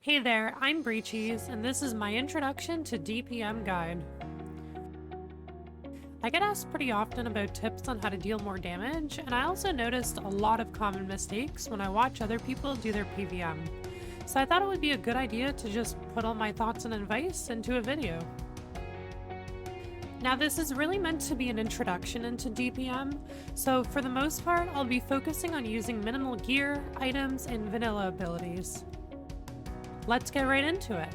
Hey there, I'm BreaCheese, and this is my introduction to DPM Guide. I get asked pretty often about tips on how to deal more damage, and I also noticed a lot of common mistakes when I watch other people do their PVM. So I thought it would be a good idea to just put all my thoughts and advice into a video. Now this is really meant to be an introduction into DPM, so for the most part I'll be focusing on using minimal gear, items, and vanilla abilities. Let's get right into it.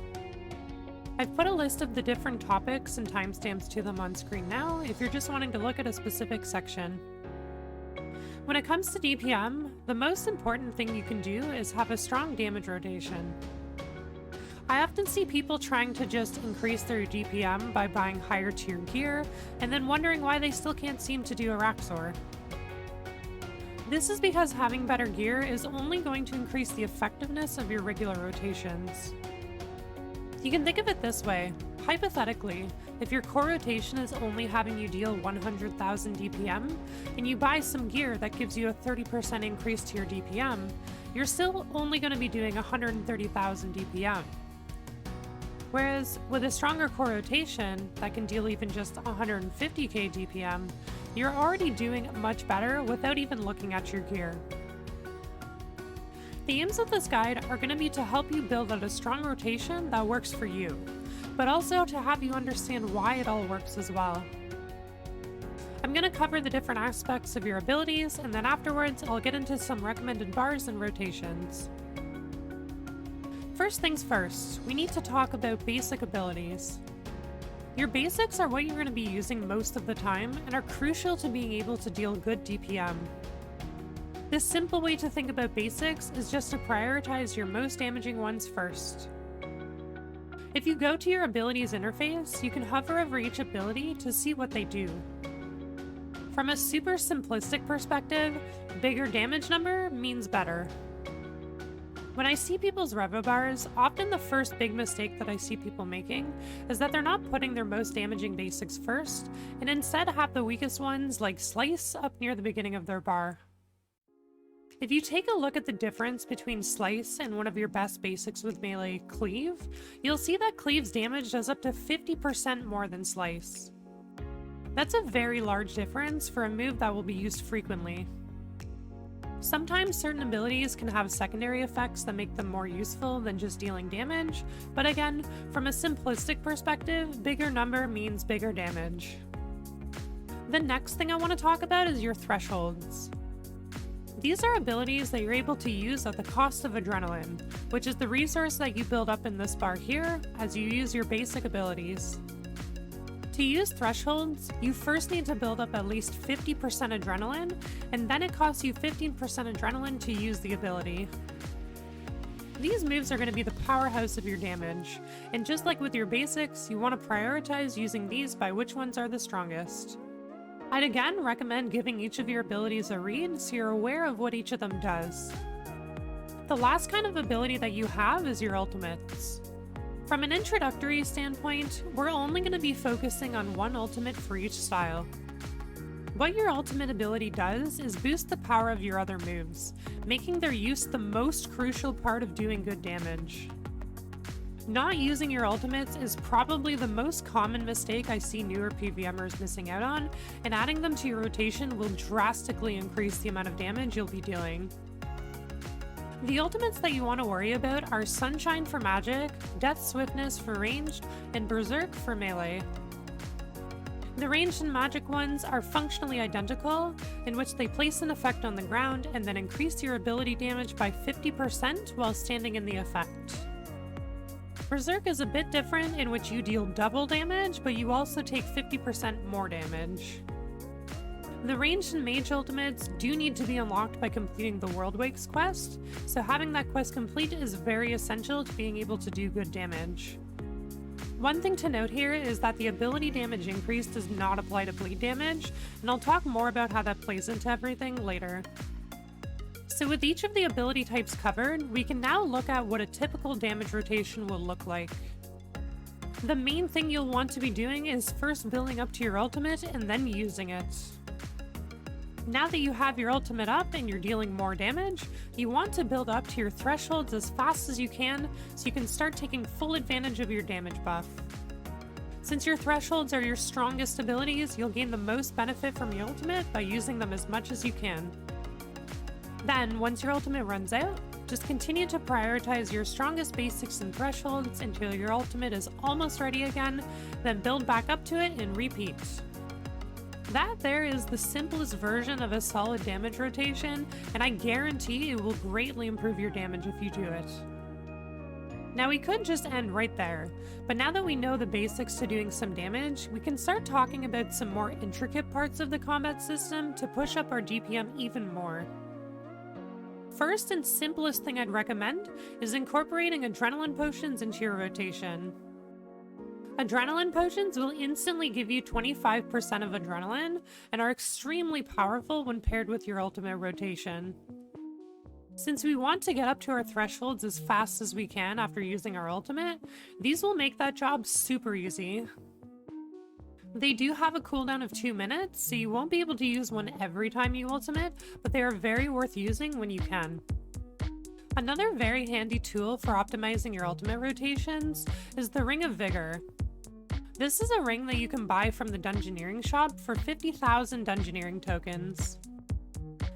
I've put a list of the different topics and timestamps to them on screen now if you're just wanting to look at a specific section. When it comes to DPM, the most important thing you can do is have a strong damage rotation. I often see people trying to just increase their DPM by buying higher tier gear and then wondering why they still can't seem to do a Raxor. This is because having better gear is only going to increase the effectiveness of your regular rotations. You can think of it this way. Hypothetically, if your core rotation is only having you deal 100,000 DPM, and you buy some gear that gives you a 30% increase to your DPM, you're still only going to be doing 130,000 DPM. Whereas, with a stronger core rotation that can deal even just 150k DPM, you're already doing much better without even looking at your gear. The aims of this guide are going to be to help you build out a strong rotation that works for you, but also to have you understand why it all works as well. I'm going to cover the different aspects of your abilities, and then afterwards I'll get into some recommended bars and rotations. First things first, we need to talk about basic abilities. Your basics are what you're going to be using most of the time and are crucial to being able to deal good DPM. This simple way to think about basics is just to prioritize your most damaging ones first. If you go to your abilities interface, you can hover over each ability to see what they do. From a super simplistic perspective, bigger damage number means better. When I see people's Revo Bars, often the first big mistake that I see people making is that they're not putting their most damaging basics first, and instead have the weakest ones like Slice up near the beginning of their bar. If you take a look at the difference between Slice and one of your best basics with melee, Cleave, you'll see that Cleave's damage does up to 50% more than Slice. That's a very large difference for a move that will be used frequently. Sometimes certain abilities can have secondary effects that make them more useful than just dealing damage, but again, from a simplistic perspective, bigger number means bigger damage. The next thing I want to talk about is your thresholds. These are abilities that you're able to use at the cost of adrenaline, which is the resource that you build up in this bar here as you use your basic abilities. To use thresholds, you first need to build up at least 50% adrenaline, and then it costs you 15% adrenaline to use the ability. These moves are going to be the powerhouse of your damage, and just like with your basics, you want to prioritize using these by which ones are the strongest. I'd again recommend giving each of your abilities a read so you're aware of what each of them does. The last kind of ability that you have is your ultimates. From an introductory standpoint, we're only going to be focusing on one ultimate for each style. What your ultimate ability does is boost the power of your other moves, making their use the most crucial part of doing good damage. Not using your ultimates is probably the most common mistake I see newer PVMers missing out on, and adding them to your rotation will drastically increase the amount of damage you'll be dealing. The ultimates that you want to worry about are Sunshine for magic, Death Swiftness for ranged, and Berserk for melee. The ranged and magic ones are functionally identical, in which they place an effect on the ground and then increase your ability damage by 50% while standing in the effect. Berserk is a bit different, in which you deal double damage, but you also take 50% more damage. The ranged and mage ultimates do need to be unlocked by completing the World Wakes quest, so having that quest complete is very essential to being able to do good damage. One thing to note here is that the ability damage increase does not apply to bleed damage, and I'll talk more about how that plays into everything later. So with each of the ability types covered, we can now look at what a typical damage rotation will look like. The main thing you'll want to be doing is first building up to your ultimate and then using it. Now that you have your ultimate up and you're dealing more damage, you want to build up to your thresholds as fast as you can so you can start taking full advantage of your damage buff. Since your thresholds are your strongest abilities, you'll gain the most benefit from your ultimate by using them as much as you can. Then, once your ultimate runs out, just continue to prioritize your strongest basics and thresholds until your ultimate is almost ready again, then build back up to it and repeat. That there is the simplest version of a solid damage rotation, and I guarantee it will greatly improve your damage if you do it. Now we could just end right there, but now that we know the basics to doing some damage, we can start talking about some more intricate parts of the combat system to push up our DPM even more. First and simplest thing I'd recommend is incorporating adrenaline potions into your rotation. Adrenaline potions will instantly give you 25% of adrenaline and are extremely powerful when paired with your ultimate rotation. Since we want to get up to our thresholds as fast as we can after using our ultimate, these will make that job super easy. They do have a cooldown of 2 minutes, so you won't be able to use one every time you ultimate, but they are very worth using when you can. Another very handy tool for optimizing your ultimate rotations is the Ring of Vigour. This is a ring that you can buy from the Dungeoneering shop for 50,000 Dungeoneering tokens.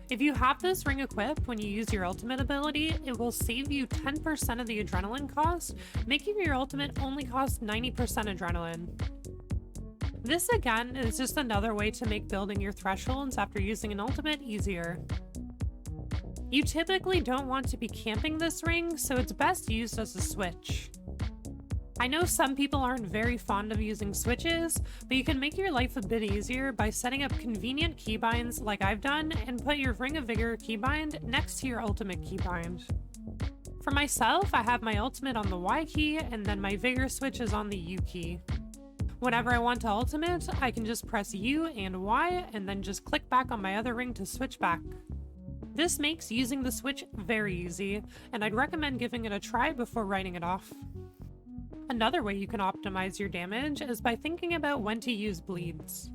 If you have this ring equipped when you use your ultimate ability, it will save you 10% of the adrenaline cost, making your ultimate only cost 90% adrenaline. This again is just another way to make building your thresholds after using an ultimate easier. You typically don't want to be camping this ring, so it's best used as a switch. I know some people aren't very fond of using switches, but you can make your life a bit easier by setting up convenient keybinds like I've done and put your Ring of Vigour keybind next to your ultimate keybind. For myself, I have my ultimate on the Y key and then my Vigour switch is on the U key. Whenever I want to ultimate, I can just press U and Y and then just click back on my other ring to switch back. This makes using the switch very easy, and I'd recommend giving it a try before writing it off. Another way you can optimize your damage is by thinking about when to use bleeds.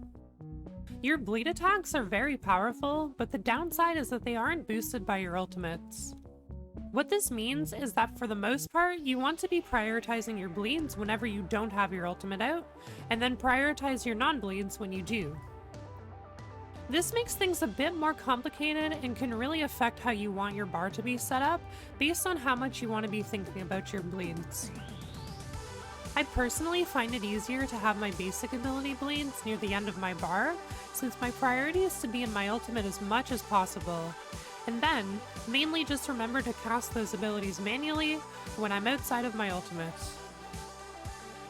Your bleed attacks are very powerful, but the downside is that they aren't boosted by your ultimates. What this means is that for the most part, you want to be prioritizing your bleeds whenever you don't have your ultimate out, and then prioritize your non-bleeds when you do. This makes things a bit more complicated and can really affect how you want your bar to be set up based on how much you want to be thinking about your bleeds. I personally find it easier to have my basic ability bleeds near the end of my bar, since my priority is to be in my ultimate as much as possible, and then mainly just remember to cast those abilities manually when I'm outside of my ultimate.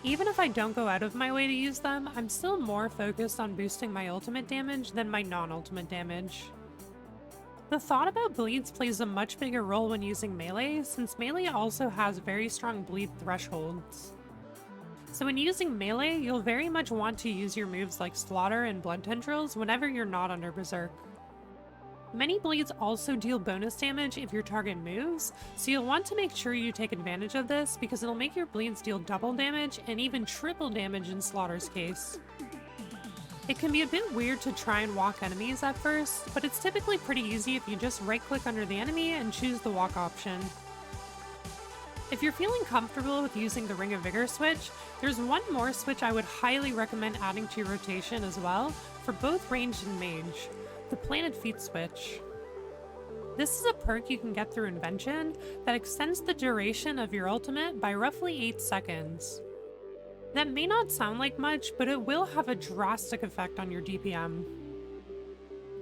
Even if I don't go out of my way to use them, I'm still more focused on boosting my ultimate damage than my non-ultimate damage. The thought about bleeds plays a much bigger role when using melee, since melee also has very strong bleed thresholds. So when using melee, you'll very much want to use your moves like Slaughter and Blood Tendrils whenever you're not under Berserk. Many bleeds also deal bonus damage if your target moves, so you'll want to make sure you take advantage of this because it'll make your bleeds deal double damage and even triple damage in Slaughter's case. It can be a bit weird to try and walk enemies at first, but it's typically pretty easy if you just right-click under the enemy and choose the walk option. If you're feeling comfortable with using the Ring of Vigour switch, there's one more switch I would highly recommend adding to your rotation as well, for both ranged and mage, the Planted Feet switch. This is a perk you can get through Invention that extends the duration of your ultimate by roughly 8 seconds. That may not sound like much, but it will have a drastic effect on your DPM.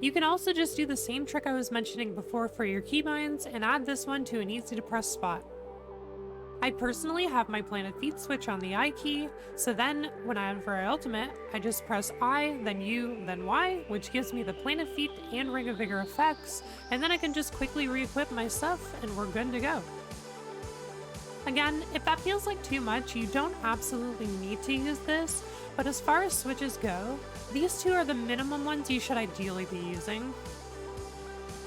You can also just do the same trick I was mentioning before for your keybinds and add this one to an easy to press spot. I personally have my Planted Feet switch on the I key, so then when I enter my ultimate, I just press I, then U, then Y, which gives me the Planted Feet and Ring of Vigour effects, and then I can just quickly re-equip my stuff and we're good to go. Again, if that feels like too much, you don't absolutely need to use this, but as far as switches go, these two are the minimum ones you should ideally be using.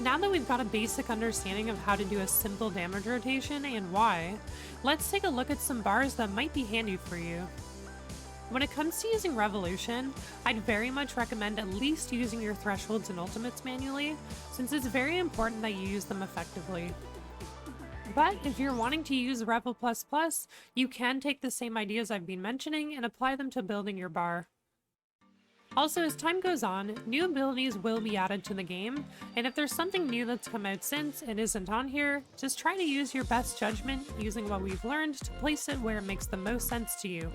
Now that we've got a basic understanding of how to do a simple damage rotation and why, let's take a look at some bars that might be handy for you. When it comes to using Revolution, I'd very much recommend at least using your thresholds and ultimates manually, since it's very important that you use them effectively. But if you're wanting to use Revo++, you can take the same ideas I've been mentioning and apply them to building your bar. Also, as time goes on, new abilities will be added to the game, and if there's something new that's come out since and isn't on here, just try to use your best judgment using what we've learned to place it where it makes the most sense to you.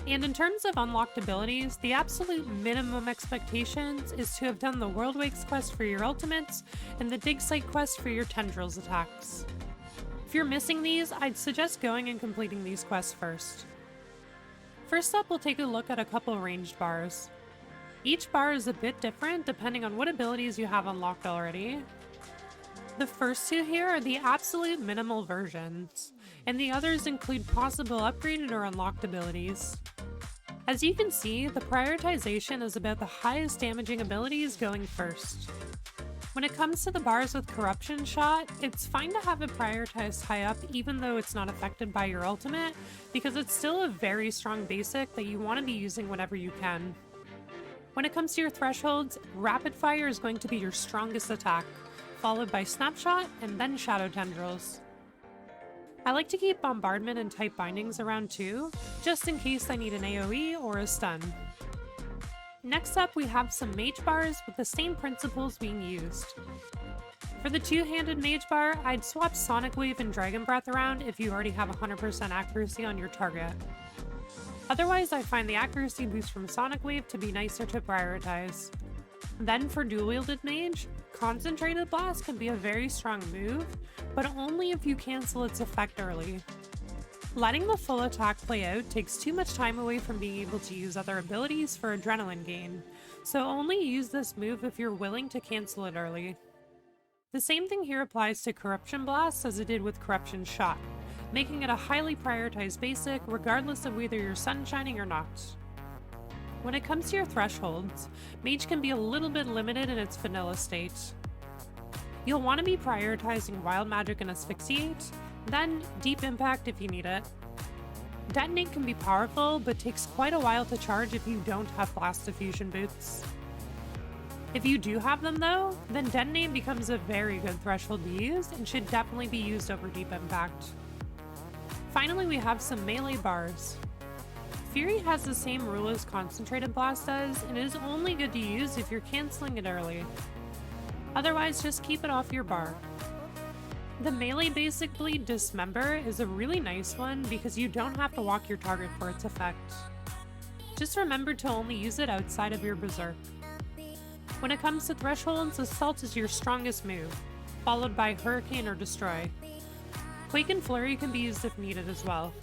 And in terms of unlocked abilities, the absolute minimum expectations is to have done the World Wakes quest for your ultimates and the Dig Site quest for your tendrils attacks. If you're missing these, I'd suggest going and completing these quests first. First up, we'll take a look at a couple ranged bars. Each bar is a bit different depending on what abilities you have unlocked already. The first two here are the absolute minimal versions, and the others include possible upgraded or unlocked abilities. As you can see, the prioritization is about the highest damaging abilities going first. When it comes to the bars with Corruption Shot, it's fine to have it prioritized high up even though it's not affected by your ultimate, because it's still a very strong basic that you want to be using whenever you can. When it comes to your thresholds, Rapid Fire is going to be your strongest attack, followed by Snapshot and then Shadow Tendrils. I like to keep Bombardment and Type Bindings around too, just in case I need an AoE or a stun. Next up, we have some mage bars with the same principles being used. For the two-handed mage bar, I'd swap Sonic Wave and Dragon Breath around if you already have 100% accuracy on your target. Otherwise, I find the accuracy boost from Sonic Wave to be nicer to prioritize. Then for dual-wielded mage, Concentrated Blast can be a very strong move, but only if you cancel its effect early. Letting the full attack play out takes too much time away from being able to use other abilities for adrenaline gain, so only use this move if you're willing to cancel it early. The same thing here applies to Corruption Blast as it did with Corruption Shot, making it a highly prioritized basic regardless of whether you're sunshining or not. When it comes to your thresholds, Mage can be a little bit limited in its vanilla state. You'll want to be prioritizing Wild Magic and Asphyxiate, then Deep Impact if you need it. Detonate can be powerful, but takes quite a while to charge if you don't have Blast Diffusion boots. If you do have them though, then Detonate becomes a very good threshold to use and should definitely be used over Deep Impact. Finally, we have some melee bars. Fury has the same rule as Concentrated Blast does, and is only good to use if you're cancelling it early. Otherwise, just keep it off your bar. The melee basic bleed Dismember is a really nice one because you don't have to walk your target for its effect. Just remember to only use it outside of your Berserk. When it comes to thresholds, Assault is your strongest move, followed by Hurricane or Destroy. Quake and Flurry can be used if needed as well.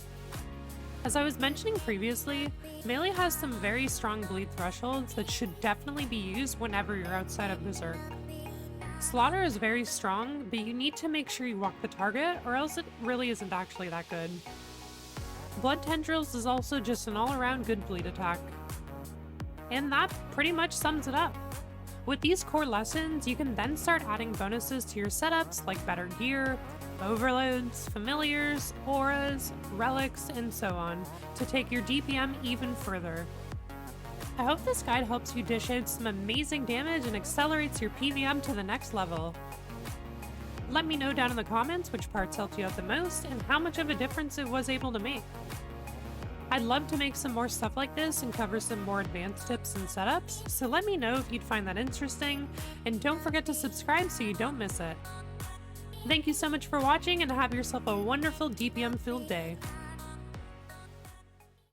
As I was mentioning previously, melee has some very strong bleed thresholds that should definitely be used whenever you're outside of Berserk. Slaughter is very strong, but you need to make sure you walk the target or else it really isn't actually that good. Blood Tendrils is also just an all-around good bleed attack. And that pretty much sums it up. With these core lessons, you can then start adding bonuses to your setups like better gear, overloads, familiars, auras, relics, and so on to take your DPM even further. I hope this guide helps you dish out some amazing damage and accelerates your PVM to the next level. Let me know down in the comments which parts helped you out the most and how much of a difference it was able to make. I'd love to make some more stuff like this and cover some more advanced tips and setups, so let me know if you'd find that interesting, and don't forget to subscribe so you don't miss it. Thank you so much for watching and have yourself a wonderful DPM-filled day.